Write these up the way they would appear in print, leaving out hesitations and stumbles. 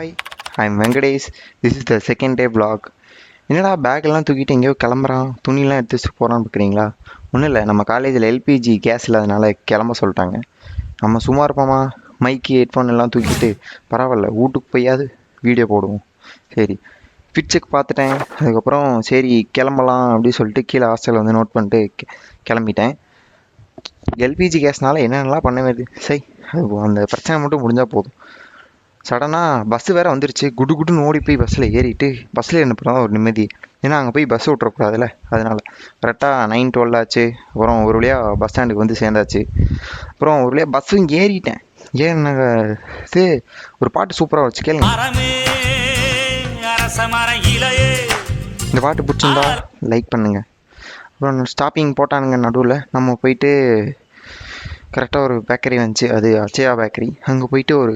Hi, I'm Venkatesh. This is the second day vlog. என்னடா பேக்கெல்லாம் தூக்கிட்டு எங்கேயோ கிளம்புறான், துணிலாம் எடுத்து வச்சுட்டு போகிறான்னு பார்க்குறீங்களா? ஒன்றும் இல்லை, நம்ம காலேஜில் எல்பிஜி கேஸ் இல்லாதனால கிளம்ப சொல்லிட்டாங்க. நம்ம சும்மா இருப்போமா, மைக்கு ஹெட்ஃபோன் எல்லாம் தூக்கிட்டு பரவாயில்ல வீட்டுக்கு போயாவது வீடியோ போடுவோம். சரி, ஃபிட் செக் பார்த்துட்டேன். அதுக்கப்புறம் சரி கிளம்பலாம் அப்படின்னு சொல்லிட்டு கீழே ஹாஸ்டலில் வந்து நோட் பண்ணிட்டு கிளம்பிட்டேன். எல்பிஜி கேஸ்னால என்னென்னலாம் பண்ண வேண்டியது, சரி அது அந்த பிரச்சனை மட்டும் முடிஞ்சால் போதும். சடனாக பஸ்ஸு வேறு வந்துருச்சு. குடு குடுன்னு ஓடி போய் பஸ்ஸில் ஏறிட்டு பஸ்ஸில் என்ன ஒரு நிம்மதி. ஏன்னா அங்கே போய் பஸ் விட்றக்கூடாதுல்ல, அதனால் கரெக்டாக 9:12 ஆச்சு. அப்புறம் ஒரு வழியாக பஸ் ஸ்டாண்டுக்கு வந்து சேர்ந்தாச்சு. அப்புறம் ஒரு வழியாக பஸ்ஸும் ஏறிட்டேன். இது ஒரு பாட்டு சூப்பராக வச்சு கேளுங்க. இந்த பாட்டு பிடிச்சிருந்தா லைக் பண்ணுங்கள். அப்புறம் ஸ்டாப்பிங் போட்டானுங்க நடுவில். நம்ம போயிட்டு கரெக்டாக ஒரு பேக்கரி வந்துச்சு, அது அச்சயா பேக்கரி. அங்கே போயிட்டு ஒரு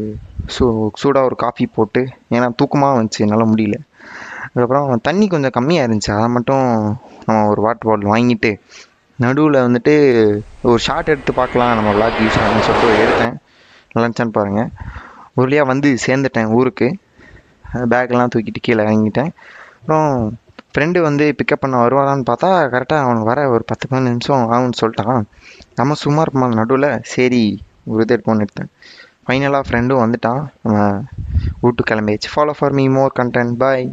சூடாக ஒரு காஃபி போட்டு, ஏன்னா தூக்கமாக வந்துச்சு, என்னால் முடியல. அதுக்கப்புறம் தண்ணி கொஞ்சம் கம்மியாக இருந்துச்சு, அதை மட்டும் நம்ம ஒரு வாட்டர் பாட்டில் வாங்கிட்டு நடுவில் வந்துட்டு ஒரு ஷார்ட் எடுத்து பார்க்கலாம், நம்ம விளாக் யூஸ் ஆகுன்னு சொல்லிட்டு எடுத்தேன். நல்லா இருந்துச்சான்னு பாருங்கள். ஒரு வழியாக வந்து சேர்ந்துட்டேன் ஊருக்கு. பேக்கெல்லாம் தூக்கிட்டு கீழே இறங்கிட்டேன். அப்புறம் ஃப்ரெண்டு வந்து பிக்கப் பண்ண வருவாரான்னு பார்த்தா கரெக்டாக அவனுக்கு வர ஒரு 10-15 நிமிஷம் ஆகும்னு சொல்லிட்டான். நம்ம சும்மா இருப்போமா நடுவில், சரி ஒரு இது எடுப்போன்னு எடுத்தேன். ஃபைனலாக ஃப்ரெண்டும் வந்துட்டான். நம்ம வீட்டுக்கு கிளம்பியாச்சு. Follow for me more content. Bye.